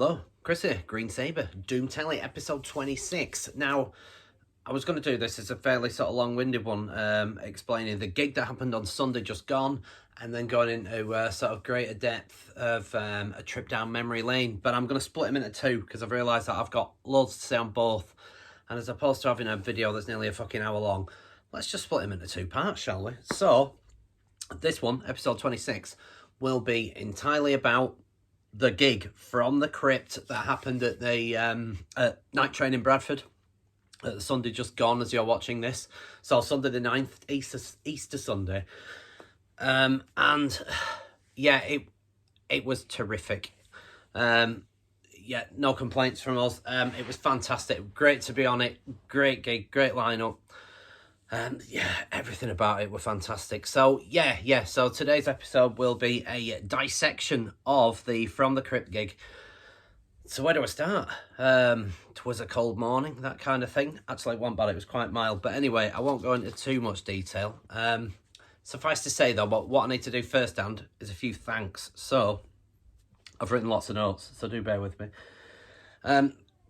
Hello, Kris here, Green Sabre, Doom Telly, episode 26. Now, I was going to do this as a fairly sort of long-winded one, explaining the gig that happened on Sunday just gone, and then going into sort of greater depth of a trip down memory lane. But I'm going to split them into two, because I've realised that I've got loads to say on both. And as opposed to having a video that's nearly a fucking hour long, let's just split them into two parts, shall we? So, this one, episode 26, will be entirely about the gig from the crypt that happened at the night train in Bradford. Sunday just gone as you're watching this. So Sunday the 9th, Easter Sunday. And yeah, it was terrific. Yeah, no complaints from us. It was fantastic. Great to be on it. Great gig, great lineup. Yeah, everything about it were fantastic. So, yeah. So today's episode will be a dissection of the From the Crypt gig. So where do I start? It was a cold morning, that kind of thing. Actually, it wasn't bad. It was quite mild. But anyway, I won't go into too much detail. Suffice to say, though, what I need to do first hand is a few thanks. So, I've written lots of notes, so do bear with me.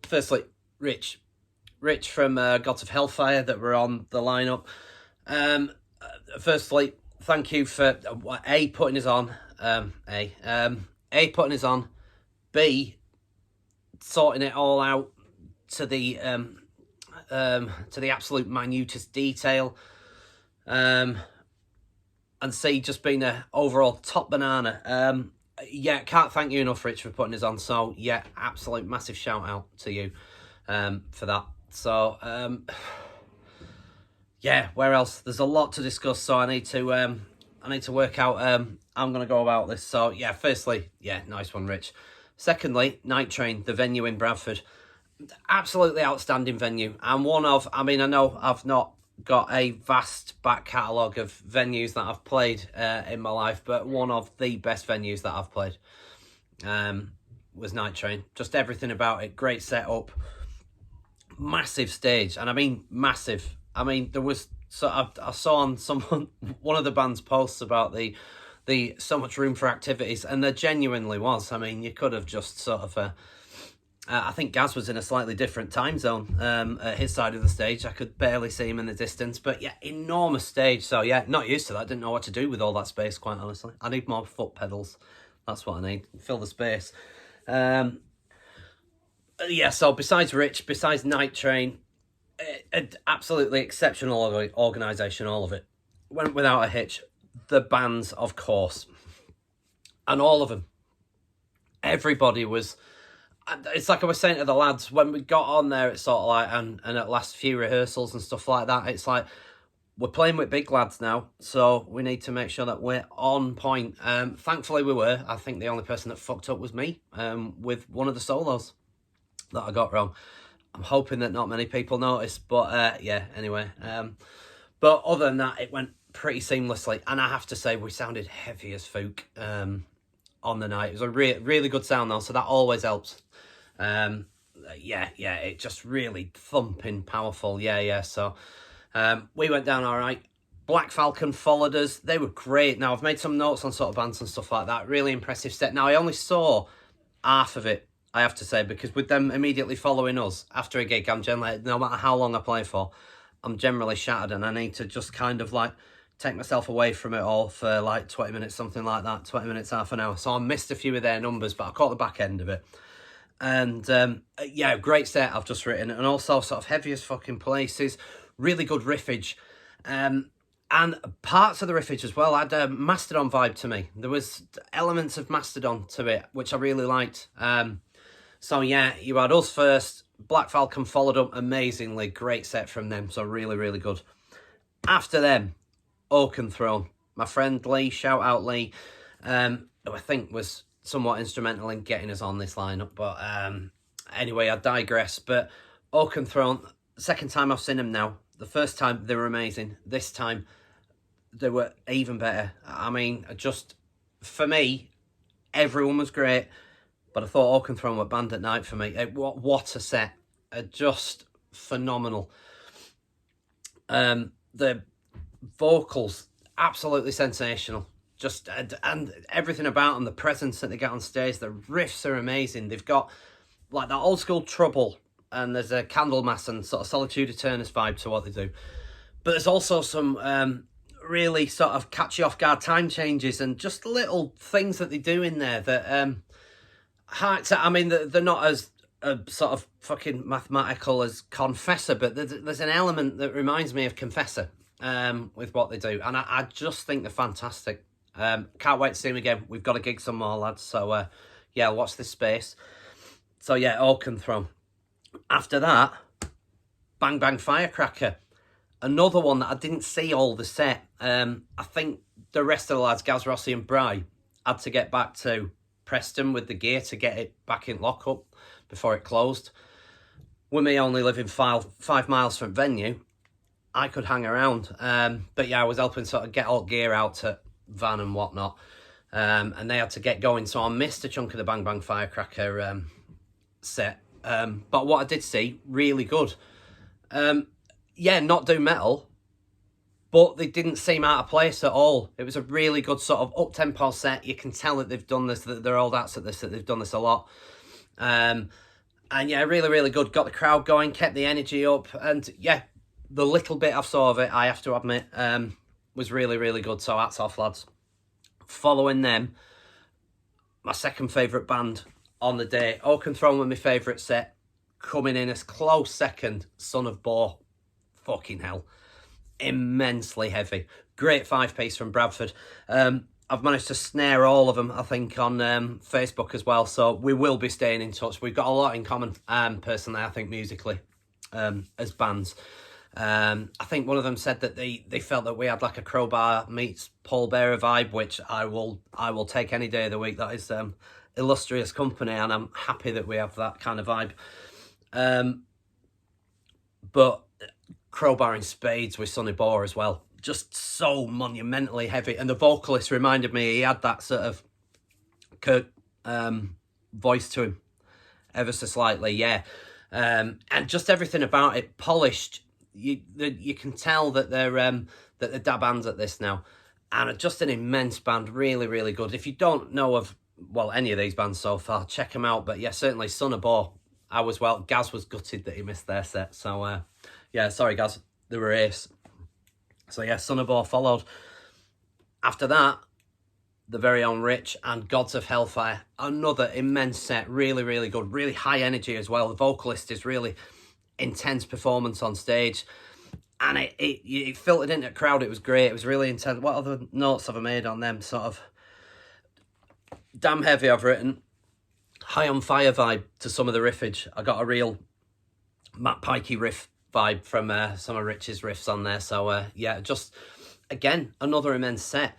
Firstly, Rich from Gods of Hellfire that were on the lineup. Firstly, thank you for A, putting us on. A, putting us on. B, sorting it all out to the absolute minutest detail. And C, just being an overall top banana. Yeah, can't thank you enough, Rich, for putting us on. So yeah, absolute massive shout out to you for that. So, yeah, where else? There's a lot to discuss, so I need to work out I'm going to go about this. So, yeah, firstly, yeah, nice one, Rich. Secondly, Night Train, the venue in Bradford. Absolutely outstanding venue. And one of, I mean, I know I've not got a vast back catalogue of venues that I've played in my life, but one of the best venues that I've played was Night Train. Just everything about it, great setup. Massive stage, and I mean massive. I mean, there was, so I saw on one of the band's posts about the so much room for activities, and there genuinely was. I mean, you could have just sort of I think Gaz was in a slightly different time zone at his side of the stage. I could barely see him in the distance, but yeah, enormous stage. So yeah, not used to that. Didn't know what to do with all that space, quite honestly. I need more foot pedals. That's what I need. Fill the space. Yeah, so besides Rich, besides Night Train, absolutely exceptional organisation, all of it. Went without a hitch. The bands, of course. And all of them. Everybody was... It's like I was saying to the lads, when we got on there, it's sort of like, and at last few rehearsals and stuff like that, it's like, we're playing with big lads now, so we need to make sure that we're on point. Thankfully we were. I think the only person that fucked up was me, with one of the solos that I got wrong. I'm hoping that not many people noticed, but yeah, anyway. But other than that, it went pretty seamlessly, and I have to say, we sounded heavy as fuck on the night. It was a really good sound though, so that always helps. Yeah, it just really thumping powerful. Yeah, so we went down all right. Black Falcon followed us. They were great. Now, I've made some notes on sort of bands and stuff like that. Really impressive set. Now, I only saw half of it, I have to say, because with them immediately following us after a gig, I'm generally, no matter how long I play for, I'm generally shattered, and I need to just kind of like take myself away from it all for like 20 minutes, something like that, 20 minutes, half an hour. So I missed a few of their numbers, but I caught the back end of it. And yeah, great set I've just written, and also sort of heavy as fucking places, really good riffage. And parts of the riffage as well had a Mastodon vibe to me. There was elements of Mastodon to it, which I really liked. So yeah, you had us first, Black Falcon followed up amazingly, great set from them, so really good. After them, Oakenthrone, my friend Lee, shout out Lee, who I think was somewhat instrumental in getting us on this lineup, but anyway, I digress. But Oakenthrone, second time I've seen them now. The first time they were amazing, this time they were even better. I mean, just, for me, everyone was great, but I thought Oakenthrone were band at night for me. What a set. Just phenomenal. The vocals, absolutely sensational. and everything about them, the presence that they get on stage, the riffs are amazing. They've got like that old school Trouble, and there's a Candlemass and sort of Solitude Eternus vibe to what they do. But there's also some really sort of catch you off guard time changes and just little things that they do in there that I mean, they're not as sort of fucking mathematical as Confessor, but there's an element that reminds me of Confessor with what they do, and I just think they're fantastic. Can't wait to see them again. We've got to gig some more, lads, so yeah, watch this space. So yeah, Oakenthron. After that, Bang Bang Firecracker. Another one that I didn't see all the set. I think the rest of the lads, Gaz, Rossi and Bry, had to get back to Preston with the gear to get it back in lockup before it closed. With me only living 5 miles from venue, I could hang around. But yeah, I was helping sort of get all gear out to van and whatnot. And they had to get going, so I missed a chunk of the Bang Bang Firecracker set. But what I did see, really good. Yeah, not doom metal, but they didn't seem out of place at all. It was a really good sort of up-tempo set. You can tell that they've done this, that they're old acts at this, that they've done this a lot. And yeah, really, really good. Got the crowd going, kept the energy up. And yeah, the little bit I saw of it, I have to admit, was really, really good. So hats off, lads. Following them, my second favourite band on the day, Oakenthron with my favourite set. Coming in as close second, Son of Boar. Fucking hell. Immensely heavy. Great 5-piece from Bradford. I've managed to snare all of them, I think, on Facebook as well. So we will be staying in touch. We've got a lot in common, personally, I think, musically, as bands. I think one of them said that they felt that we had like a Crowbar meets Paul Bearer vibe, which I will take any day of the week. That is illustrious company, and I'm happy that we have that kind of vibe. But Crowbar in spades with Sonny Boar as well. Just so monumentally heavy. And the vocalist reminded me, he had that sort of Kurt voice to him, ever so slightly, yeah. And just everything about it, polished. You can tell that they're dab hands at this now. And just an immense band, really, really good. If you don't know of, well, any of these bands so far, check them out. But yeah, certainly Son of Boar. Gaz was gutted that he missed their set. So, yeah, sorry, Gaz, they were ace. So, yeah, Son of Boar followed. After that, the very own Rich and Gods of Hellfire. Another immense set, really, really good. Really high energy as well. The vocalist is really intense performance on stage. And it filtered into the crowd. It was great. It was really intense. What other notes have I made on them? Sort of damn heavy, I've written. High on fire vibe to some of the riffage. I got a real Matt Pikey riff vibe from some of Rich's riffs on there. So, yeah, just, again, another immense set.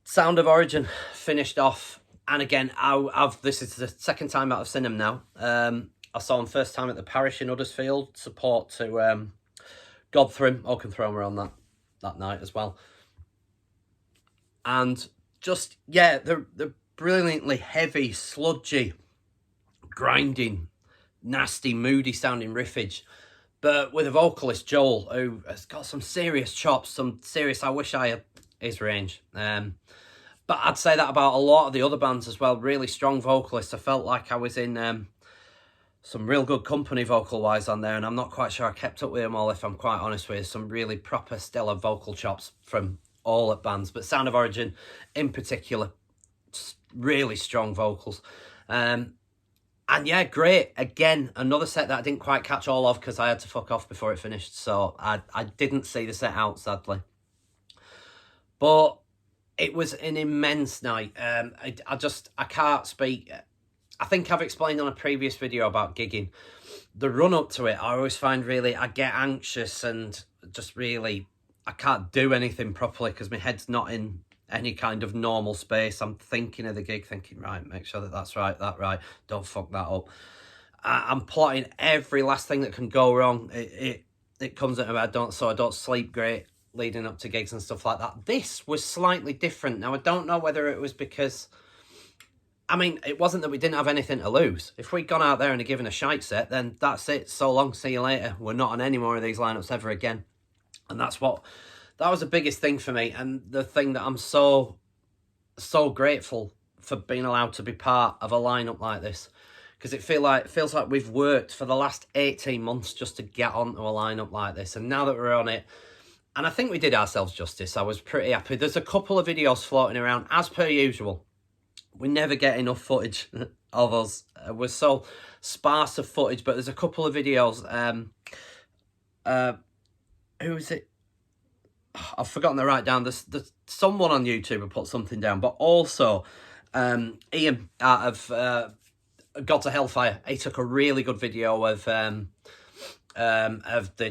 Sound of Origin finished off. And again, this is the second time that I've seen them now. I saw them first time at the Parish in Huddersfield. Support to Godthrim. Oakenthron were on that night as well. And just, yeah, they're brilliantly heavy, sludgy, grinding, nasty, moody sounding riffage. But with a vocalist, Joel, who has got some serious chops, some serious, I wish I had his range. But I'd say that about a lot of the other bands as well. Really strong vocalists. I felt like I was in some real good company vocal-wise on there, and I'm not quite sure I kept up with them all, if I'm quite honest with you. Some really proper stellar vocal chops from all at bands. But Sound of Origin in particular, really strong vocals. And yeah, great. Again, another set that I didn't quite catch all of because I had to fuck off before it finished. So I didn't see the set out, sadly. But it was an immense night. I can't speak. I think I've explained on a previous video about gigging. The run up to it, I always find I get anxious and just really, I can't do anything properly because my head's not in any kind of normal space. I'm thinking of the gig, thinking, right, make sure that's right, don't fuck that up. I'm plotting every last thing that can go wrong. It comes into my head, so I don't sleep great leading up to gigs and stuff like that. This was slightly different. Now, I don't know whether it was because, I mean, it wasn't that we didn't have anything to lose. If we'd gone out there and given a shite set, then that's it. So long, see you later. We're not on any more of these lineups ever again. And that's what that was the biggest thing for me, and the thing that I'm so grateful for being allowed to be part of a lineup like this, because it feels like we've worked for the last 18 months just to get onto a lineup like this, and now that we're on it, and I think we did ourselves justice. I was pretty happy. There's a couple of videos floating around, as per usual. We never get enough footage of us. We're so sparse of footage, but there's a couple of videos. Who is it? I've forgotten to write down. There's someone on YouTube who put something down, but also Ian out of Gods of Hellfire. He took a really good video of the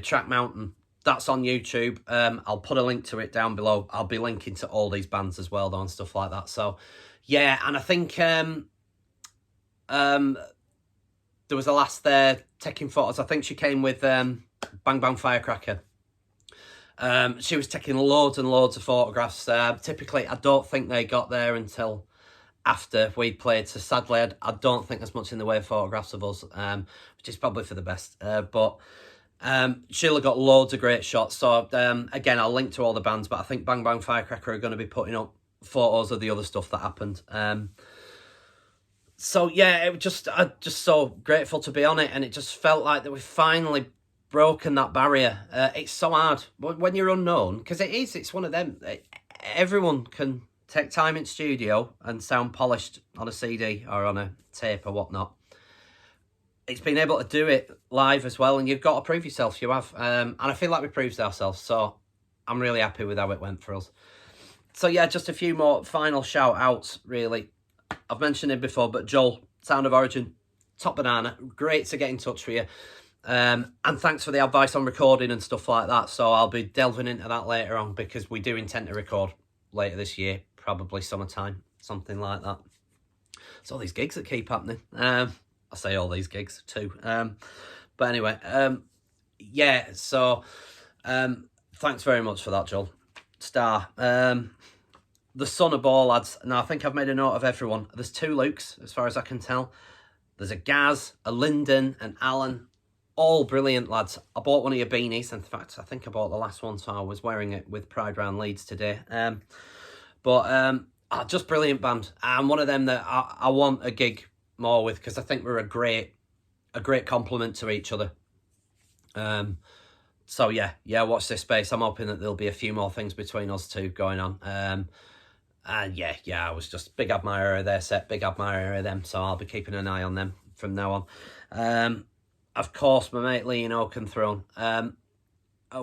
track mountain. That's on YouTube. I'll put a link to it down below. I'll be linking to all these bands as well, though, and stuff like that. So, yeah, and I think there was a lass there taking photos. I think she came with Bang Bang Firecracker. She was taking loads and loads of photographs. Typically, I don't think they got there until after we played. So sadly, I don't think there's much in the way of photographs of us, which is probably for the best. But Sheila got loads of great shots. So again, I'll link to all the bands, but I think Bang Bang Firecracker are going to be putting up photos of the other stuff that happened. So yeah, I'm just so grateful to be on it, and it just felt like that we finally broken that barrier. It's so hard when you're unknown, because it's one of them. Everyone can take time in studio and sound polished on a CD or on a tape or whatnot. It's been able to do it live as well, and you've got to prove yourself. You have, and I feel like we proved ourselves. So I'm really happy with how it went for us. So yeah, just a few more final shout outs. Really, I've mentioned him before, but Joel, Sound of Origin, top banana, great to get in touch with you. And thanks for the advice on recording and stuff like that. So I'll be delving into that later on, because we do intend to record later this year, probably summertime, something like that. It's all these gigs that keep happening. I say all these gigs too. But anyway, yeah, so thanks very much for that, Joel. Star. The son of all lads. Now, I think I've made a note of everyone. There's 2 Lukes, as far as I can tell. There's a Gaz, a Lyndon, an Alan. All brilliant lads. I bought one of your beanies. In fact, I think I bought the last one, so I was wearing it with Pride Round Leeds today. Just brilliant band. I'm one of them that I want a gig more with, because I think we're a great compliment to each other. So yeah, watch this space. I'm hoping that there'll be a few more things between us two going on. And yeah, I was just big admirer of their set, big admirer of them, so I'll be keeping an eye on them from now on. Of course, my mate Lee and Oakenthorne.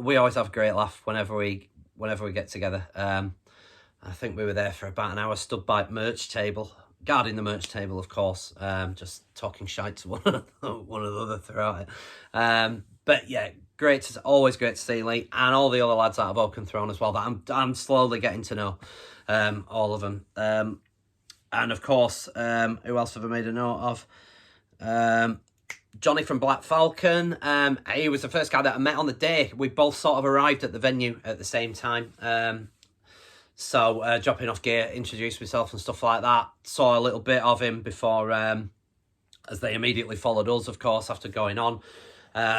We always have a great laugh whenever we get together. I think we were there for about an hour, stood by merch table, guarding the merch table, of course, just talking shite to one another throughout it. But yeah, always great to see Lee and all the other lads out of Oakenthorne as well, that I'm slowly getting to know, all of them. And of course, who else have I made a note of? Johnny from Black Falcon. He was the first guy that I met on the day. We both sort of arrived at the venue at the same time. So dropping off gear, introduced myself and stuff like that. Saw a little bit of him before, as they immediately followed us, of course, after going on.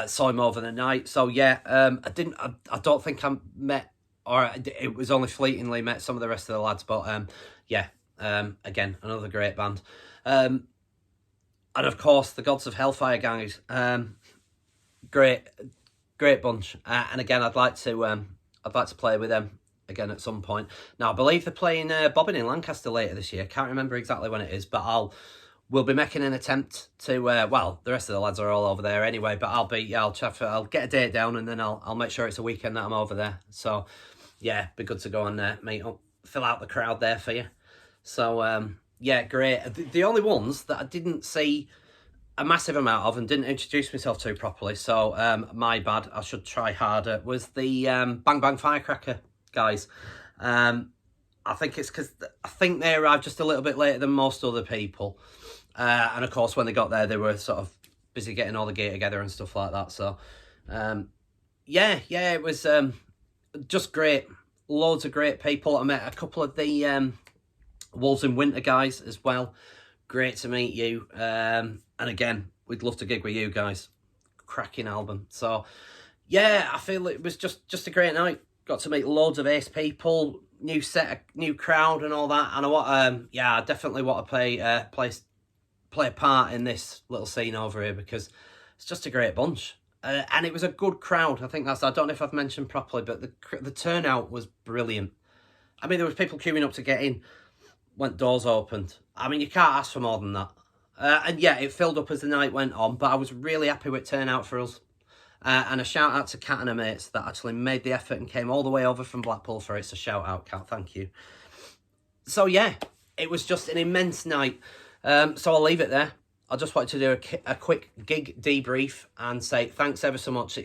Saw him over the night. So yeah, I don't think I met, or it was only fleetingly met some of the rest of the lads. But yeah, again, another great band. And of course, the Gods of Hellfire guys. Great bunch. And again, I'd like to play with them again at some point. Now, I believe they're playing Bobbin in Lancaster later this year. Can't remember exactly when it is, but we'll be making an attempt to. Well, the rest of the lads are all over there anyway. But I'll get a date down, and then I'll make sure it's a weekend that I'm over there. So yeah, be good to go and meet up, fill out the crowd there for you. So yeah, great. The only ones that I didn't see a massive amount of and didn't introduce myself to properly, so my bad, I should try harder, was the Bang Bang Firecracker guys. I think it's because I think they arrived just a little bit later than most other people. And of course, when they got there, they were sort of busy getting all the gear together and stuff like that. So yeah, it was just great. Loads of great people. I met a couple of the Wolves in Winter guys as well. Great to meet you. And again, we'd love to gig with you guys. Cracking album. So yeah, I feel it was just a great night. got to meet loads of ace people, new set, new crowd, and all that. And I definitely want to play a part in this little scene over here, because it's just a great bunch. And it was a good crowd. I don't know if I've mentioned properly, but the turnout was brilliant. I mean, there was people queuing up to get in when doors opened. I mean, you can't ask for more than that. And yeah, it filled up as the night went on, but I was really happy with turnout for us. And a shout out to Kat and her mates that actually made the effort and came all the way over from Blackpool for it. So shout out, Kat, thank you. So yeah, it was just an immense night. So I'll leave it there. I just wanted to do a quick gig debrief and say thanks ever so much.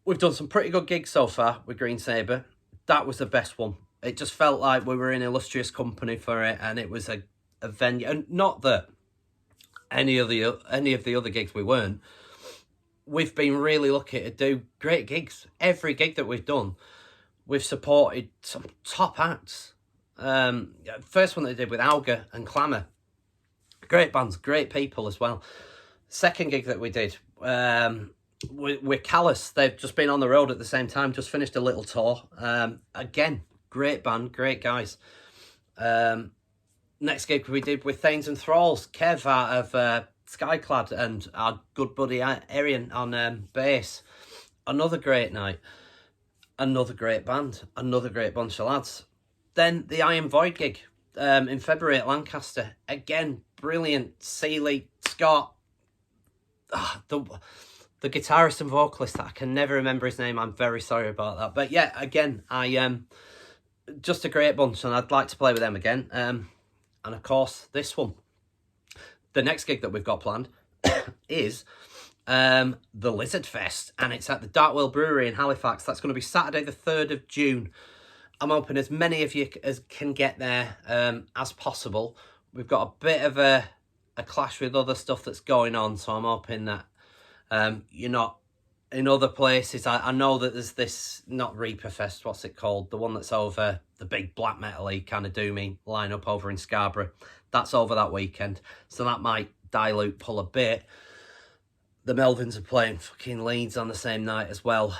We've done some pretty good gigs so far with Green Sabre. That was the best one. It just felt like we were in illustrious company for it, and it was a venue. And not that any of the other gigs we weren't. We've been really lucky to do great gigs. Every gig that we've done, we've supported some top acts. First one they did with Auga and Clamour. Great bands, great people as well. Second gig that we did with Callous. They've just been on the road at the same time, just finished a little tour. Again, great band, great guys. Next gig we did with Thanes and Thralls. Kev out of Skyclad and our good buddy Arian on bass. Another great night. Another great band. Another great bunch of lads. Then the Iron Void gig in February at Lancaster. Again, brilliant. Seeley, Scott. The guitarist and vocalist that I can never remember his name. I'm very sorry about that. But yeah, again, just a great bunch, and I'd like to play with them again. And of course, this one. The next gig that we've got planned is the Lizard Fest, and it's at the Dartwell Brewery in Halifax. That's going to be Saturday the 3rd of June. I'm hoping as many of you as can get there as possible. We've got a bit of a clash with other stuff that's going on, so I'm hoping that you're not in other places. I know that there's this, not Reaper Fest, what's it called? The one that's over, the big black metal-y kind of doomy lineup over in Scarborough. That's over that weekend, so that might pull a bit. The Melvins are playing fucking Leeds on the same night as well,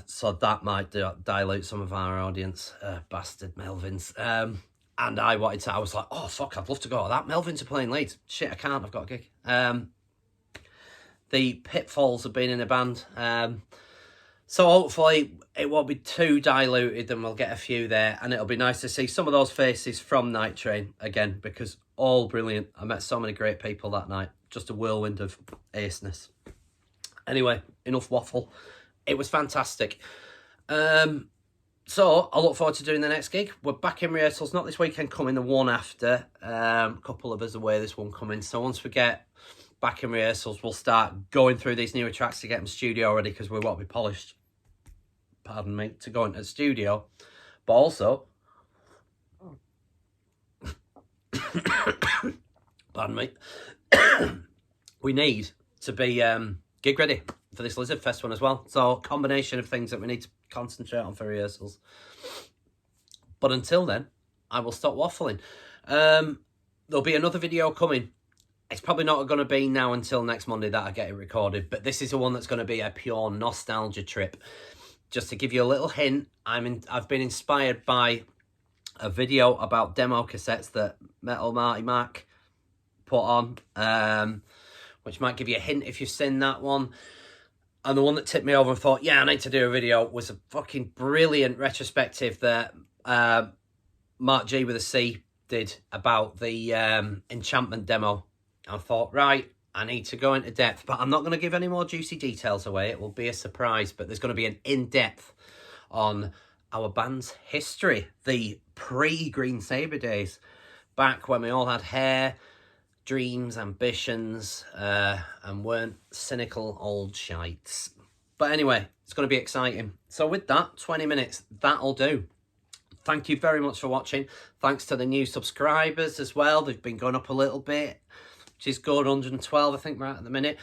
so that might dilute some of our audience. Bastard Melvins. And I was like, oh fuck, I'd love to go to that. Melvins are playing Leeds. Shit, I can't, I've got a gig. The Pitfalls have been in a band. So hopefully it won't be too diluted and we'll get a few there. And it'll be nice to see some of those faces from Night Train again, because all brilliant. I met so many great people that night. Just a whirlwind of aceness. Anyway, enough waffle. It was fantastic. So I look forward to doing the next gig. We're back in rehearsals, not this weekend coming, the one after. A couple of us away, this one coming. So once we get back in rehearsals, we'll start going through these newer tracks to get them studio ready, because we won't be polished, pardon me, to go into the studio. But also, pardon me, we need to be gig ready for this Lizard Fest one as well. So a combination of things that we need to concentrate on for rehearsals. But until then, I will stop waffling. There'll be another video coming. It's probably not going to be now until next Monday that I get it recorded, but this is the one that's going to be a pure nostalgia trip. Just to give you a little hint, I've been inspired by a video about demo cassettes that Metal Marty Mac put on, which might give you a hint if you've seen that one. And the one that tipped me over and thought, yeah, I need to do a video, was a fucking brilliant retrospective that Mark G with a C did about the Enchantment demo. I thought, right, I need to go into depth, but I'm not going to give any more juicy details away. It will be a surprise, but there's going to be an in-depth on our band's history, the pre-Green Sabre days, back when we all had hair, dreams, ambitions, and weren't cynical old shites. But anyway, it's going to be exciting. So with that, 20 minutes, that'll do. Thank you very much for watching. Thanks to the new subscribers as well. They've been going up a little bit, which is good. 112, I think we're at the minute.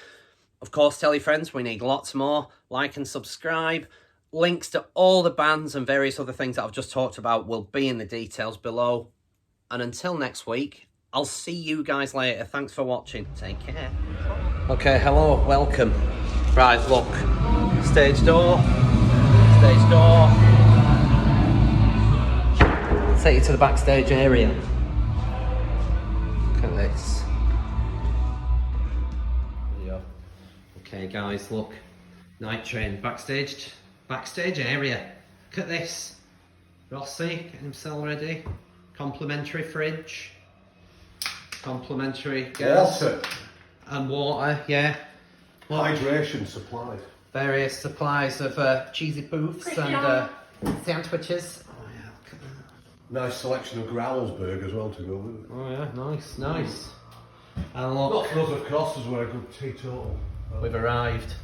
Of course, tell your friends, we need lots more. Like and subscribe. Links to all the bands and various other things that I've just talked about will be in the details below. And until next week, I'll see you guys later. Thanks for watching. Take care. Okay, hello, welcome. Right, look. Stage door. Stage door. take you to the backstage area. Look at this. There you go. Okay guys, look. Night train, backstage area. Look at this. Rossi getting himself ready. Complimentary fridge. Complimentary gas. Water. And water, yeah. Hydration supplied. Various supplies of cheesy poofs and sandwiches. Oh yeah, look at that. Nice selection of Growlsberg as well to go with it. Oh yeah, nice, nice. And look, Not for us, of course, as we're a good teetotal. we've arrived.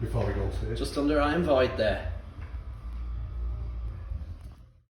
Before we go on stage. Just under Iron Void there.